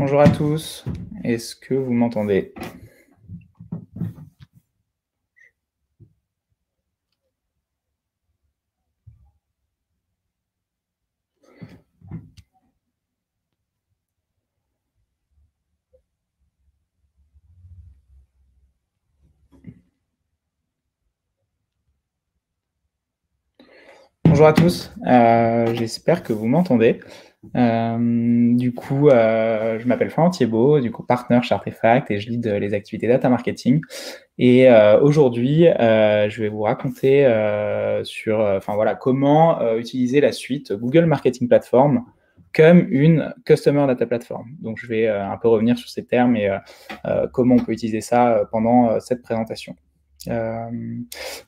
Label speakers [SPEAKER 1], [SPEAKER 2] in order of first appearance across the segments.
[SPEAKER 1] Bonjour à tous, est-ce que vous m'entendez? Bonjour à tous, j'espère que vous m'entendez. Je m'appelle Florent Thiebaud, partenaire chez Artefact et je lead les activités data marketing. Et aujourd'hui, je vais vous raconter comment utiliser la suite Google Marketing Platform comme une Customer Data Platform. Donc, je vais un peu revenir sur ces termes et comment on peut utiliser ça pendant cette présentation.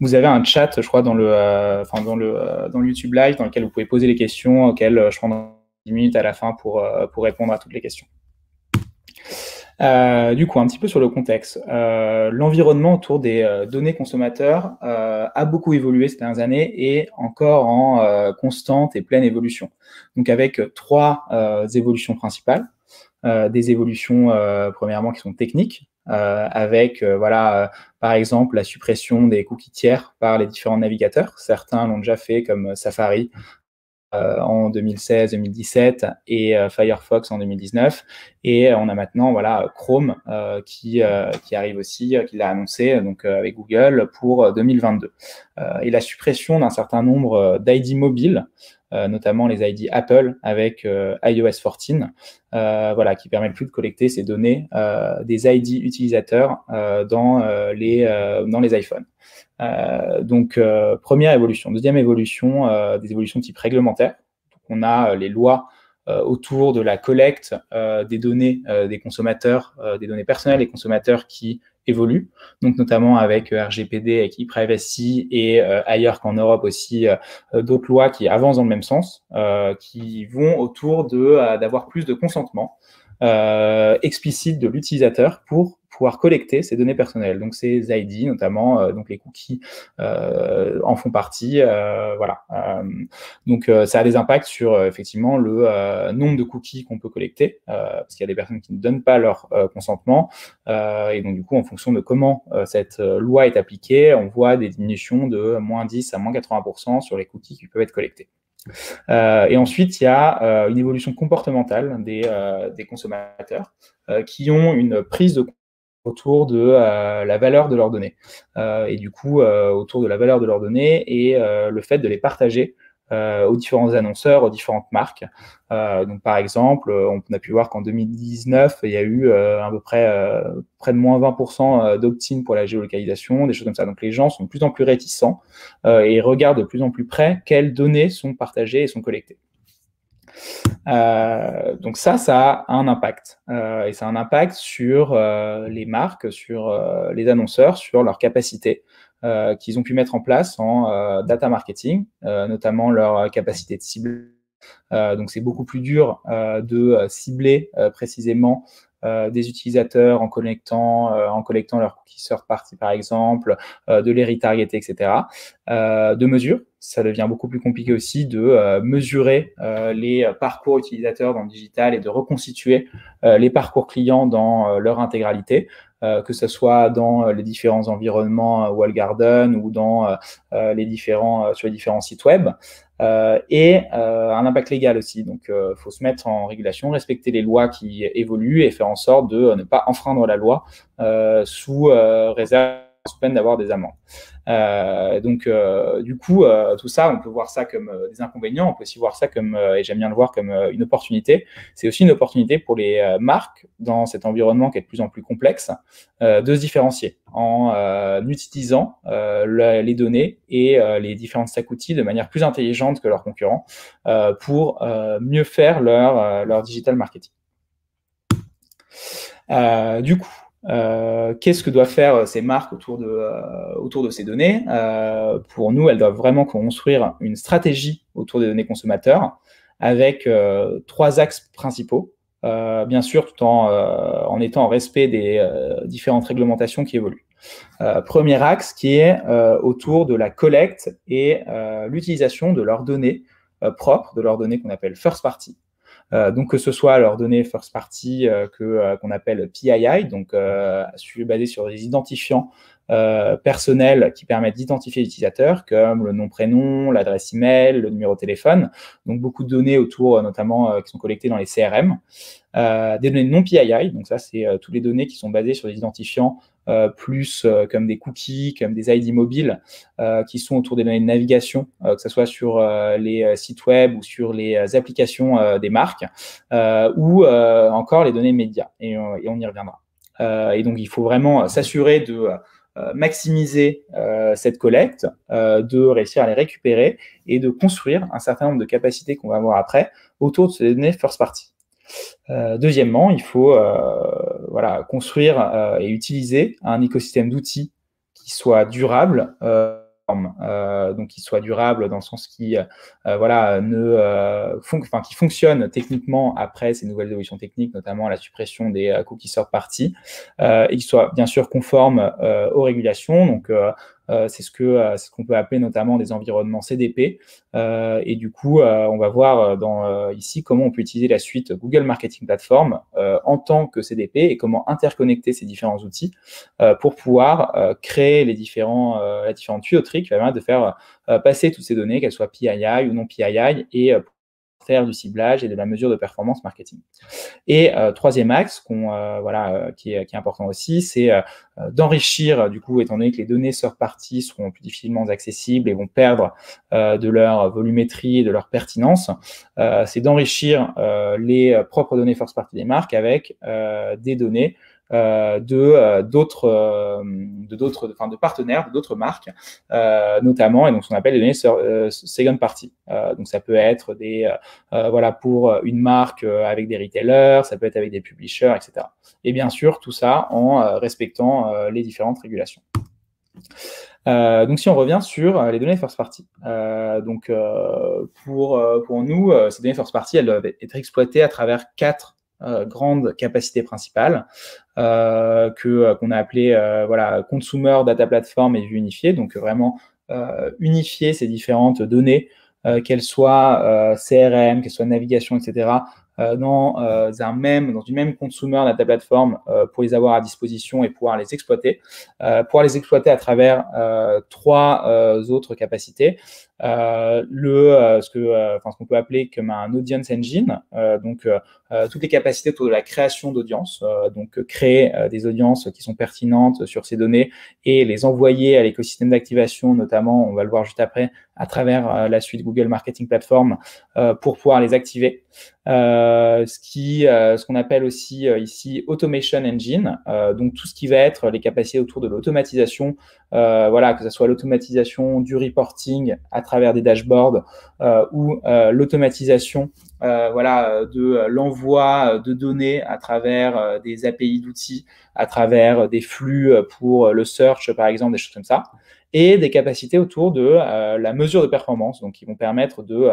[SPEAKER 1] Vous avez un chat, je crois, dans le YouTube Live, dans lequel vous pouvez poser les questions auxquelles je prendrai 10 minutes à la fin pour répondre à toutes les questions. Un petit peu sur le contexte. L'environnement autour des données consommateurs a beaucoup évolué ces dernières années et encore en constante et pleine évolution. Donc avec trois évolutions principales. Des évolutions premièrement qui sont techniques, par exemple la suppression des cookies tiers par les différents navigateurs. Certains l'ont déjà fait comme Safari en 2016-2017 et Firefox en 2019. Et on a maintenant Chrome qui arrive aussi, qui l'a annoncé donc avec Google pour 2022. Et la suppression d'un certain nombre d'ID mobiles, notamment les ID Apple avec iOS 14, qui permettent plus de collecter ces données des ID utilisateurs dans les iPhones. Première évolution. Deuxième évolution, des évolutions type réglementaire. Donc, on a les lois autour de la collecte des données des consommateurs, des données personnelles des consommateurs qui évoluent, donc notamment avec RGPD, avec e-privacy et ailleurs qu'en Europe aussi, d'autres lois qui avancent dans le même sens, qui vont autour d'avoir plus de consentement explicite de l'utilisateur pour pouvoir collecter ces données personnelles. Donc ces ID notamment, donc les cookies en font partie. Ça a des impacts sur effectivement le nombre de cookies qu'on peut collecter, parce qu'il y a des personnes qui ne donnent pas leur consentement, et donc du coup en fonction de comment cette loi est appliquée, on voit des diminutions de moins 10 à moins 80% sur les cookies qui peuvent être collectés. Et ensuite, il y a une évolution comportementale des consommateurs qui ont une prise de autour de la valeur de leurs données. Et du coup, autour de la valeur de leurs données et le fait de les partager aux différents annonceurs, aux différentes marques. Donc, par exemple, on a pu voir qu'en 2019, il y a eu à peu près près de moins 20% d'opt-in pour la géolocalisation, des choses comme ça. Donc, les gens sont de plus en plus réticents et regardent de plus en plus près quelles données sont partagées et sont collectées. Donc ça a un impact. Et ça a un impact sur les marques, sur les annonceurs, sur leur capacité qu'ils ont pu mettre en place en data marketing, notamment leur capacité de cibler. Donc c'est beaucoup plus dur de cibler précisément des utilisateurs en collectant leur cookie third party par exemple, de les retargeter, etc. De mesure, ça devient beaucoup plus compliqué aussi de mesurer les parcours utilisateurs dans le digital et de reconstituer les parcours clients dans leur intégralité, que ce soit dans les différents environnements walled garden ou dans sur les différents sites web. Un impact légal aussi. Donc, faut se mettre en régulation, respecter les lois qui évoluent et faire en sorte de ne pas enfreindre la loi sous réserve, sous peine d'avoir des amendes. Tout ça, on peut voir ça comme des inconvénients, on peut aussi voir ça comme, et j'aime bien le voir comme une opportunité. C'est aussi une opportunité pour les marques dans cet environnement qui est de plus en plus complexe, de se différencier en utilisant les données et les différents stacks outils de manière plus intelligente que leurs concurrents pour mieux faire leur digital marketing. Qu'est-ce que doivent faire ces marques autour de ces données? Pour nous, elles doivent vraiment construire une stratégie autour des données consommateurs avec trois axes principaux. Bien sûr, tout en étant en respect des différentes réglementations qui évoluent. Premier axe qui est autour de la collecte et l'utilisation de leurs données propres, de leurs données qu'on appelle first party, Donc que ce soit leurs données first party qu'on appelle PII, donc basées sur des identifiants personnels qui permettent d'identifier l'utilisateur, comme le nom, prénom, l'adresse email, le numéro de téléphone. Donc beaucoup de données autour, notamment qui sont collectées dans les CRM. Des données non PII, donc ça c'est toutes les données qui sont basées sur des identifiants plus comme des cookies, comme des ID mobiles, qui sont autour des données de navigation, que ce soit sur les sites web ou sur les applications des marques, ou encore les données médias, et on y reviendra. Et donc il faut vraiment s'assurer de maximiser cette collecte, de réussir à les récupérer et de construire un certain nombre de capacités qu'on va voir après autour de ces données first party. Deuxièmement, il faut construire et utiliser un écosystème d'outils qui soit durable, donc qui soit durable dans le sens qui qui fonctionne techniquement après ces nouvelles évolutions techniques, notamment la suppression des cookies third party, et qui soit bien sûr conforme aux régulations. Donc c'est ce qu'on peut appeler notamment des environnements CDP. Et du coup, on va voir ici comment on peut utiliser la suite Google Marketing Platform en tant que CDP et comment interconnecter ces différents outils pour pouvoir créer la différente tuyauterie qui va permettre de faire passer toutes ces données, qu'elles soient PII ou non PII, et faire du ciblage et de la mesure de performance marketing. Et troisième axe qui est important aussi, c'est d'enrichir, du coup, étant donné que les données third party seront plus difficilement accessibles et vont perdre de leur volumétrie et de leur pertinence, c'est d'enrichir les propres données first party des marques avec des données de partenaires, d'autres marques, notamment, et donc ce qu'on appelle les données second party. Donc ça peut être pour une marque avec des retailers, ça peut être avec des publishers, etc. Et bien sûr, tout ça en respectant les différentes régulations. Donc si on revient sur les données first party, pour nous, ces données first party, elles doivent être exploitées à travers 4 grandes capacités principales qu'on a appelées Consumer Data Platform et vue unifiée. Donc vraiment unifier ces différentes données, qu'elles soient CRM, qu'elles soient navigation, etc., dans une même Consumer Data Platform pour les avoir à disposition et pouvoir les exploiter. Pouvoir les exploiter à travers 3 autres capacités. Ce qu'on peut appeler comme un audience engine, toutes les capacités autour de la création d'audience, créer des audiences qui sont pertinentes sur ces données et les envoyer à l'écosystème d'activation, notamment, on va le voir juste après, à travers la suite Google Marketing Platform pour pouvoir les activer. Ce qu'on appelle aussi ici Automation Engine, donc tout ce qui va être les capacités autour de l'automatisation, que ce soit l'automatisation du reporting à travers des dashboards ou l'automatisation de l'envoi de données à travers des API d'outils, à travers des flux pour le search, par exemple, des choses comme ça, et des capacités autour de la mesure de performance, donc qui vont permettre de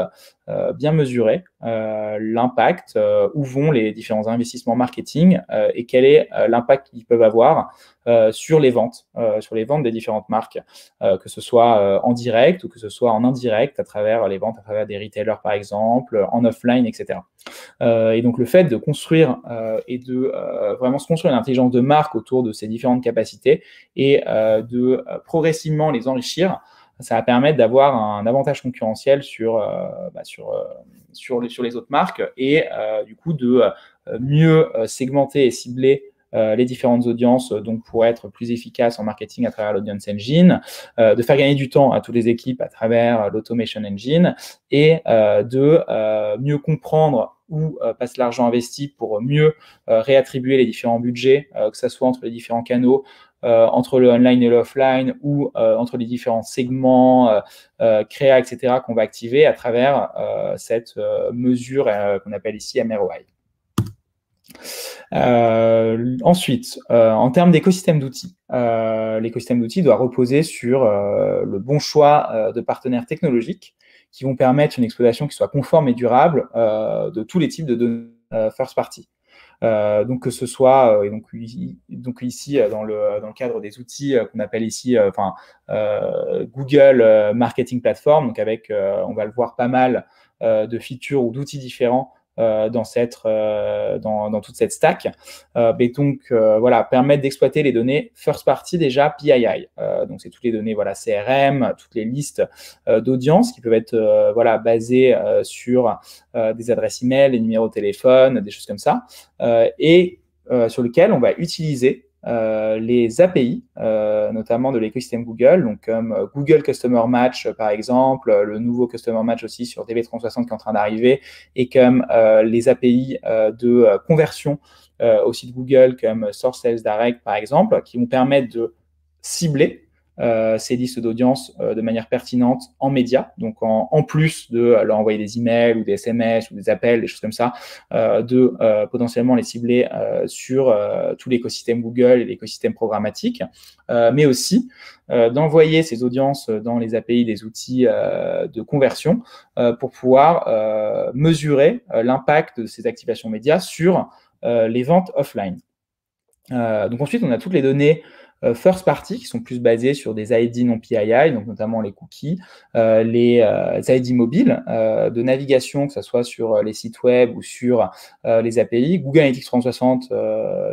[SPEAKER 1] bien mesurer l'impact, où vont les différents investissements marketing et quel est l'impact qu'ils peuvent avoir sur les ventes des différentes marques, que ce soit en direct ou que ce soit en indirect à travers les ventes, à travers des retailers par exemple, en offline, etc. Et donc le fait de construire et de vraiment se construire une intelligence de marque autour de ces différentes capacités et de progressivement les enrichir, ça va permettre d'avoir un avantage concurrentiel sur les autres marques et du coup de mieux segmenter et cibler les différentes audiences, donc pour être plus efficace en marketing à travers l'Audience Engine, de faire gagner du temps à toutes les équipes à travers l'Automation Engine et de mieux comprendre où passe l'argent investi pour mieux réattribuer les différents budgets, que ce soit entre les différents canaux, entre le online et l'offline ou entre les différents segments, créa, etc., qu'on va activer à travers cette mesure qu'on appelle ici MROI. Ensuite, en termes d'écosystème d'outils, l'écosystème d'outils doit reposer sur le bon choix de partenaires technologiques qui vont permettre une exploitation qui soit conforme et durable de tous les types de données first party. Donc que ce soit donc ici dans le cadre des outils qu'on appelle ici Google Marketing Platform, donc avec on va le voir pas mal de features ou d'outils différents dans toute cette stack. Et donc, voilà, permettre d'exploiter les données first party déjà PII. Donc, c'est toutes les données voilà, CRM, toutes les listes d'audience qui peuvent être voilà, basées sur des adresses email, des numéros de téléphone, des choses comme ça, et sur lesquelles on va utiliser les API, notamment de l'écosystème Google, donc comme Google Customer Match par exemple, le nouveau Customer Match aussi sur DV360 qui est en train d'arriver, et comme les API de conversion au site Google comme Source Sales Direct par exemple, qui vont permettre de cibler ces listes d'audience de manière pertinente en médias, donc en plus de leur envoyer des emails ou des SMS ou des appels, des choses comme ça, de potentiellement les cibler sur tout l'écosystème Google et l'écosystème programmatique, mais aussi d'envoyer ces audiences dans les API des outils de conversion pour pouvoir mesurer l'impact de ces activations médias sur les ventes offline. Donc ensuite, on a toutes les données first party qui sont plus basées sur des ID non PII, donc notamment les cookies, les ID mobiles de navigation, que ce soit sur les sites web ou sur les API. Google Analytics 360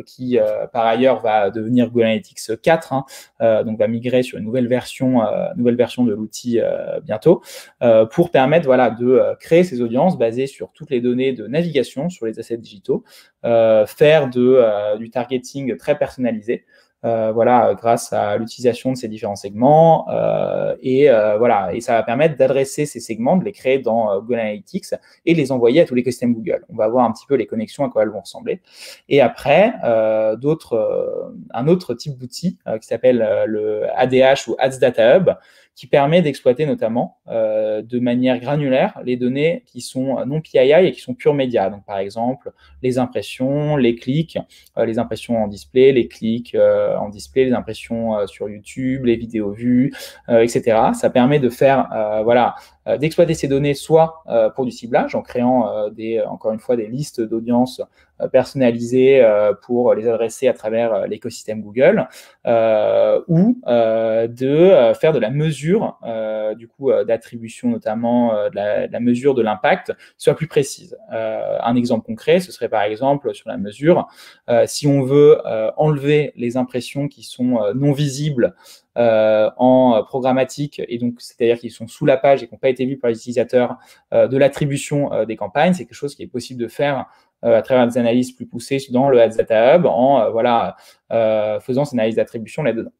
[SPEAKER 1] qui par ailleurs va devenir Google Analytics 4, donc va migrer sur une nouvelle version de l'outil bientôt, pour permettre voilà, de créer ces audiences basées sur toutes les données de navigation sur les assets digitaux, faire du targeting très personnalisé, voilà, grâce à l'utilisation de ces différents segments, voilà, et ça va permettre d'adresser ces segments, de les créer dans Google Analytics et les envoyer à tout l'écosystème Google. On va voir un petit peu les connexions à quoi elles vont ressembler. Et après, un autre type d'outil qui s'appelle le ADH ou Ads Data Hub, qui permet d'exploiter notamment de manière granulaire les données qui sont non PII et qui sont pure média. Donc, par exemple, les impressions, les clics, les impressions en display, les clics en display, les impressions sur YouTube, les vidéos vues, etc. Ça permet de faire, voilà, d'exploiter ces données soit pour du ciblage en créant encore une fois des listes d'audience personnalisées pour les adresser à travers l'écosystème Google, ou de faire de la mesure du coup d'attribution, notamment de la mesure de l'impact, soit plus précise. Un exemple concret, ce serait par exemple sur la mesure, si on veut enlever les impressions qui sont non visibles en programmatique, et donc c'est-à-dire qu'ils sont sous la page et qui n'ont pas été vus par les utilisateurs, de l'attribution des campagnes, c'est quelque chose qui est possible de faire à travers des analyses plus poussées dans le Ads Data Hub en voilà, faisant ces analyses d'attribution là-dedans.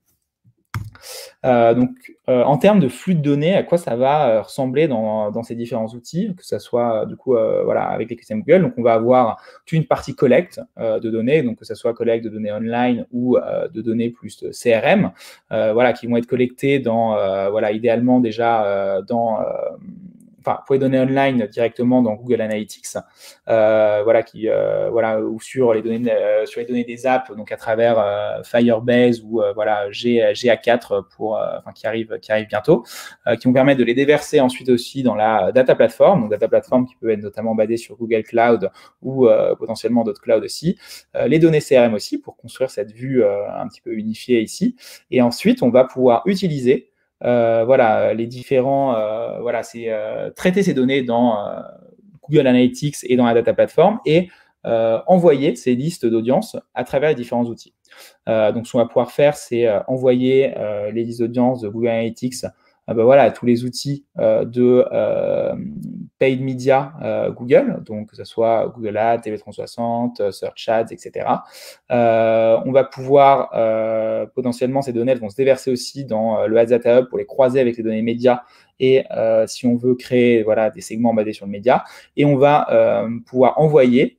[SPEAKER 1] Donc, en termes de flux de données, à quoi ça va ressembler dans ces différents outils, que ce soit du coup voilà, avec l'écosystème Google. Donc, on va avoir toute une partie collecte de données, donc que ce soit collecte de données online ou de données plus de CRM, voilà, qui vont être collectées dans, voilà, idéalement déjà dans pour les données online directement dans Google Analytics, voilà, voilà, ou sur les données des apps, donc à travers Firebase ou voilà, GA4 qui arrive bientôt, qui vont permettre de les déverser ensuite aussi dans la data platform, donc data platform qui peut être notamment basée sur Google Cloud ou potentiellement d'autres clouds aussi, les données CRM aussi pour construire cette vue un petit peu unifiée ici, et ensuite on va pouvoir utiliser voilà, les différents, voilà, traiter ces données dans Google Analytics et dans la data platform et envoyer ces listes d'audience à travers les différents outils. Donc, ce qu'on va pouvoir faire, c'est envoyer les listes d'audience de Google Analytics voilà, à tous les outils de paid media Google, donc que ce soit Google Ads, TV360, Search Ads, etc. On va pouvoir potentiellement, ces données elles vont se déverser aussi dans le Ads Data Hub pour les croiser avec les données médias et si on veut créer voilà, des segments basés sur le média. Et on va pouvoir envoyer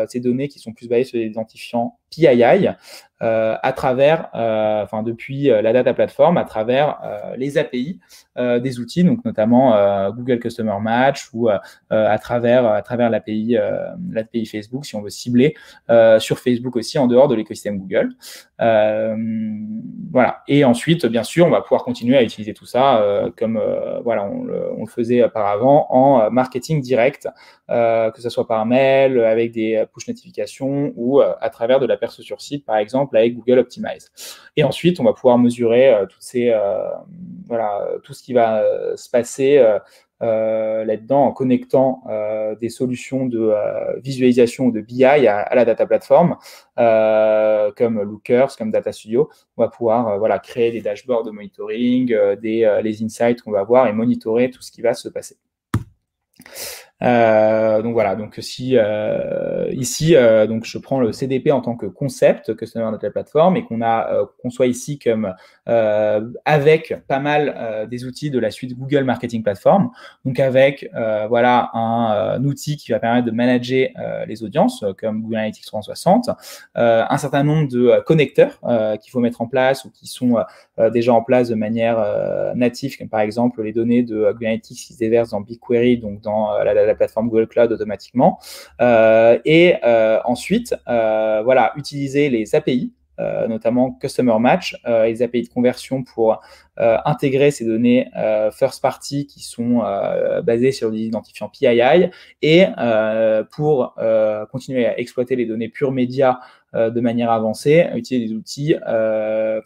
[SPEAKER 1] ces données qui sont plus basées sur des identifiants PII à travers, depuis la data platform, à travers les API des outils, donc notamment Google Customer Match ou à travers l'API Facebook, si on veut cibler sur Facebook aussi en dehors de l'écosystème Google. Voilà. Et ensuite, bien sûr, on va pouvoir continuer à utiliser tout ça comme voilà, on le faisait auparavant en marketing direct, que ce soit par mail, avec des push notifications ou à travers de la perso sur site, par exemple, avec Google Optimize. Et ensuite, on va pouvoir mesurer toutes ces, voilà, tout ce qui va se passer là-dedans en connectant des solutions de visualisation ou de BI à la data platform, comme Lookers, comme Data Studio. On va pouvoir voilà, créer des dashboards de monitoring, les insights qu'on va avoir et monitorer tout ce qui va se passer. Donc voilà, donc si ici donc je prends le CDP en tant que concept Customer Data Platform et qu'on soit ici comme avec pas mal des outils de la suite Google Marketing Platform, donc avec voilà un outil qui va permettre de manager les audiences comme Google Analytics 360, un certain nombre de connecteurs qu'il faut mettre en place ou qui sont déjà en place de manière native, comme par exemple les données de Google Analytics qui se déversent dans BigQuery, donc dans la plateforme Google Cloud automatiquement. Ensuite, voilà, utiliser les API, notamment Customer Match, et les API de conversion pour intégrer ces données first party qui sont basées sur des identifiants PII et pour continuer à exploiter les données pure média de manière avancée, utiliser des outils,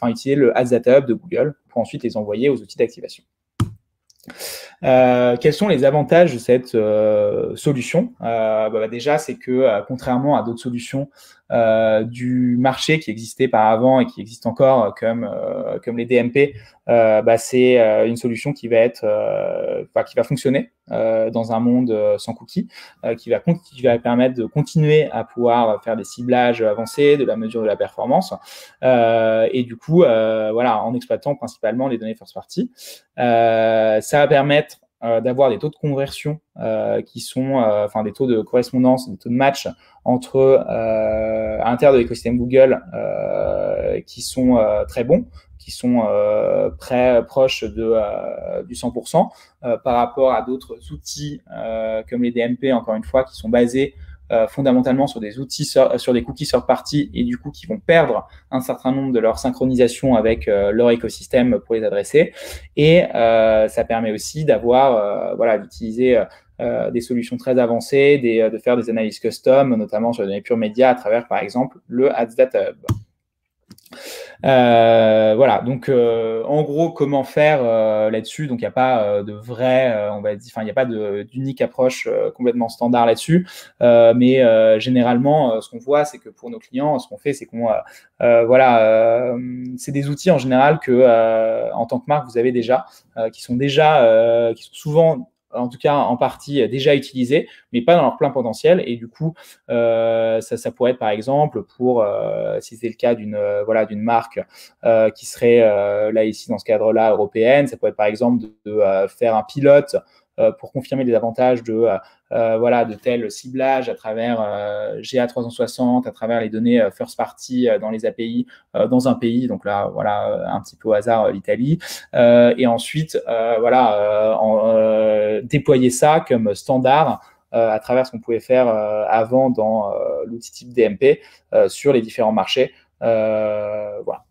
[SPEAKER 1] utiliser le Ads Data Hub de Google pour ensuite les envoyer aux outils d'activation. Quels sont les avantages de cette solution? Déjà, c'est que contrairement à d'autres solutions du marché qui existaient par avant et qui existent encore, comme les DMP, c'est une solution qui va fonctionner dans un monde sans cookies, qui va permettre de continuer à pouvoir faire des ciblages avancés, de la mesure de la performance, et du coup, voilà, en exploitant principalement les données first party. Ça va permettre d'avoir des taux de conversion qui sont, des taux de correspondance, des taux de match entre à l'intérieur de l'écosystème Google qui sont très bons, qui sont proches du 100% par rapport à d'autres outils comme les DMP, encore une fois, qui sont basés fondamentalement sur des outils, sur des cookies third party et du coup qui vont perdre un certain nombre de leur synchronisation avec leur écosystème pour les adresser. Et ça permet aussi d'avoir, d'utiliser des solutions très avancées, de faire des analyses custom, notamment sur les données pure média à travers, par exemple, le Ads Data Hub. Voilà, donc en gros, comment faire là-dessus? Donc, il n'y a pas de vrai, on va dire, il n'y a pas d'unique approche complètement standard là-dessus. Mais généralement, ce qu'on voit, c'est que pour nos clients, ce qu'on fait, c'est qu'on, c'est des outils en général que, en tant que marque, vous avez déjà, qui sont souvent, en tout cas en partie déjà utilisés, mais pas dans leur plein potentiel. Et du coup, ça pourrait être par exemple pour, si c'est le cas d'une marque qui serait là ici dans ce cadre-là européenne, ça pourrait être par exemple de faire un pilote pour confirmer les avantages de tel ciblage à travers GA360, à travers les données first party dans les API dans un pays, donc là, voilà, un petit peu au hasard, l'Italie, et ensuite, déployer ça comme standard à travers ce qu'on pouvait faire avant dans l'outil type DMP sur les différents marchés. Voilà.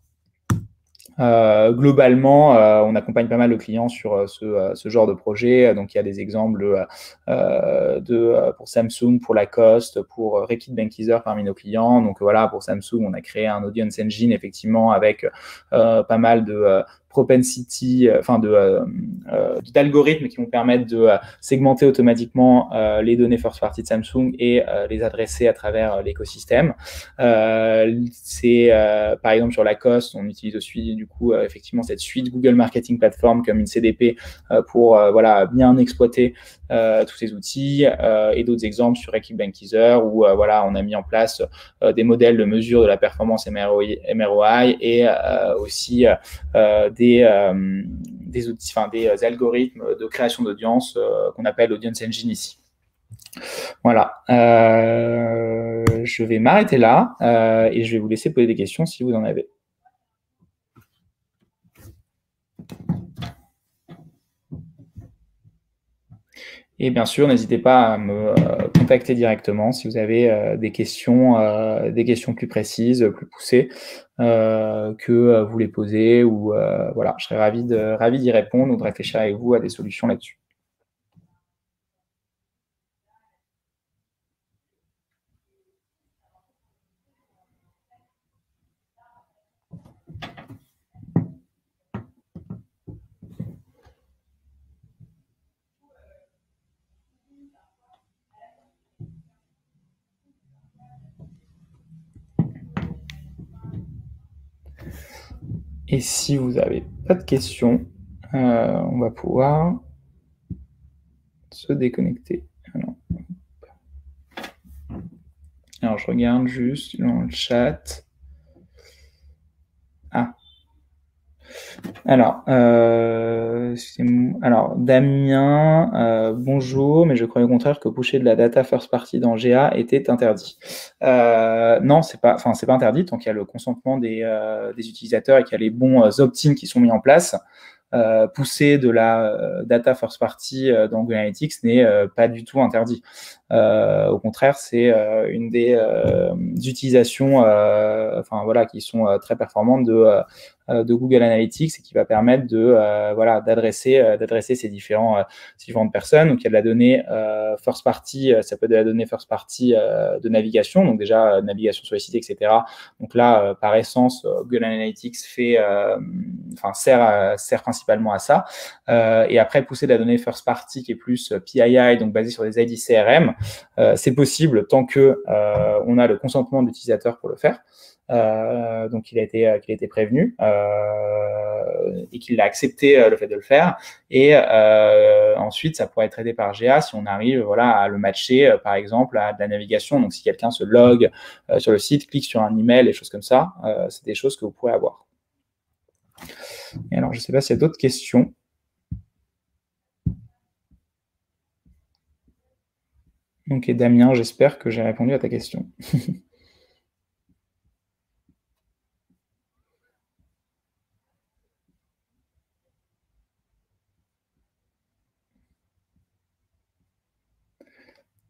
[SPEAKER 1] Globalement, on accompagne pas mal de clients sur ce genre de projet. Donc, il y a des exemples pour Samsung, pour Lacoste, pour Reckitt Benckiser parmi nos clients. Donc, voilà, pour Samsung, on a créé un audience engine, effectivement, avec pas mal de propensity, d'algorithmes qui vont permettre de segmenter automatiquement les données first party de Samsung et les adresser à travers l'écosystème. Par exemple sur Lacoste, on utilise aussi du coup effectivement cette suite Google Marketing Platform comme une CDP pour bien exploiter tous ces outils et d'autres exemples sur Reckitt Benckiser où on a mis en place des modèles de mesure de la performance MROI et aussi des outils, des algorithmes de création d'audience qu'on appelle Audience Engine ici. Voilà. Je vais m'arrêter là et je vais vous laisser poser des questions si vous en avez. Et bien sûr, n'hésitez pas à me contacter directement si vous avez des questions plus précises, plus poussées, que vous les posez ou je serais ravi d'y répondre ou de réfléchir avec vous à des solutions là-dessus. Et si vous n'avez pas de questions, on va pouvoir se déconnecter. Alors, je regarde juste dans le chat. Ah. Alors, Damien, bonjour, mais je croyais au contraire que pusher de la data first party dans GA était interdit. Non, c'est pas interdit tant qu'il y a le consentement des utilisateurs et qu'il y a les bons opt-in qui sont mis en place. Pousser de la data first party dans Google Analytics n'est pas du tout interdit. Au contraire, c'est une des utilisations qui sont très performantes de Google Analytics et qui va permettre d'adresser ces différentes personnes. Donc, il y a de la donnée first party, ça peut être de la donnée first party de navigation, donc déjà navigation sur les sites, etc. Donc là, par essence, Google Analytics sert principalement à ça. Et après, pousser de la donnée first party qui est plus PII, donc basée sur des ID CRM, c'est possible tant que on a le consentement de l'utilisateur pour le faire. Donc qu'il a été prévenu et qu'il a accepté le fait de le faire. Et ensuite, ça pourrait être aidé par GA si on arrive à le matcher, par exemple, à de la navigation. Donc, si quelqu'un se log sur le site, clique sur un email, des choses comme ça, c'est des choses que vous pourrez avoir. Et alors, je ne sais pas s'il y a d'autres questions. Ok, Damien, j'espère que j'ai répondu à ta question.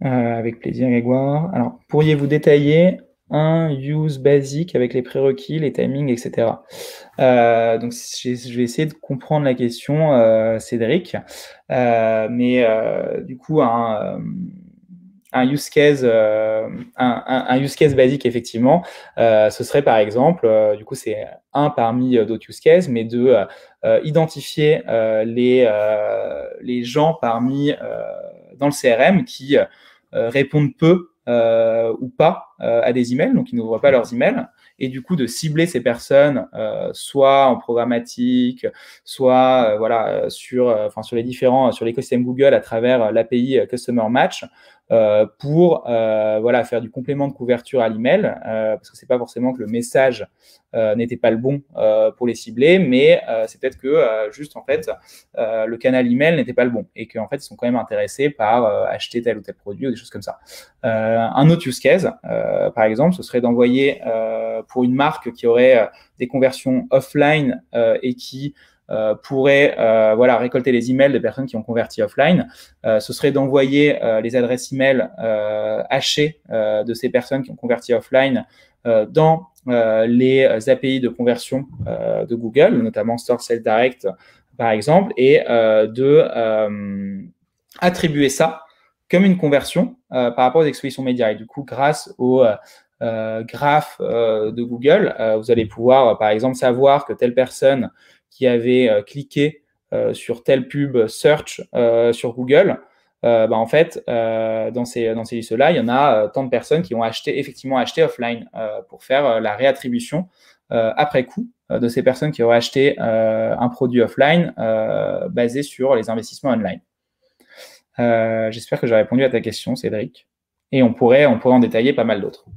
[SPEAKER 1] Avec plaisir, Grégoire. Alors, pourriez-vous détailler un use basique avec les prérequis, les timings, etc. Donc, je vais essayer de comprendre la question, Cédric. Mais du coup, un use case, un use case basique, effectivement, ce serait par exemple, du coup, c'est un parmi d'autres use cases, mais de identifier les gens dans le CRM qui répondent peu ou pas à des emails, donc ils n'ouvrent pas leurs emails, et du coup de cibler ces personnes soit en programmatique, soit sur l'écosystème Google à travers l'API Customer Match pour faire du complément de couverture à l'email, parce que c'est pas forcément que le message n'était pas le bon pour les cibler, mais c'est peut-être que juste en fait le canal email n'était pas le bon et qu'en fait ils sont quand même intéressés par acheter tel ou tel produit ou des choses comme ça. Un autre use case, par exemple, ce serait d'envoyer pour une marque qui aurait des conversions offline et qui pourrait récolter les emails des personnes qui ont converti offline. Ce serait d'envoyer les adresses email hachées de ces personnes qui ont converti offline dans les API de conversion de Google, notamment Store Sales Direct par exemple, et de attribuer ça comme une conversion par rapport aux expositions médias. Et du coup, grâce au graphe de Google, vous allez pouvoir, par exemple, savoir que telle personne qui avait cliqué sur telle pub search sur Google, en fait, dans ces listes-là, il y en a tant de personnes qui ont effectivement acheté offline pour faire la réattribution après coup de ces personnes qui auraient acheté un produit offline basé sur les investissements online. J'espère que j'ai répondu à ta question, Cédric. Et on pourrait en détailler pas mal d'autres.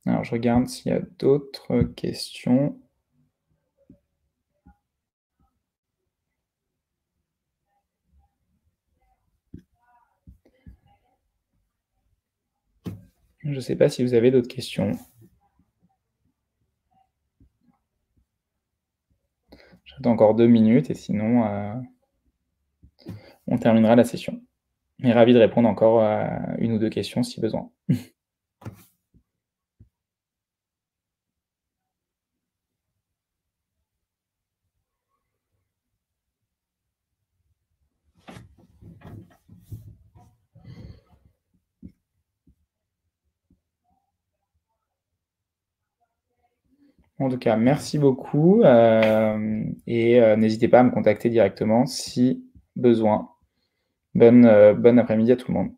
[SPEAKER 1] Alors, je regarde s'il y a d'autres questions. Je ne sais pas si vous avez d'autres questions. J'attends encore 2 minutes et sinon, on terminera la session. Mais ravi de répondre encore à une ou deux questions si besoin. En tout cas, merci beaucoup et n'hésitez pas à me contacter directement si besoin. Bonne après-midi à tout le monde.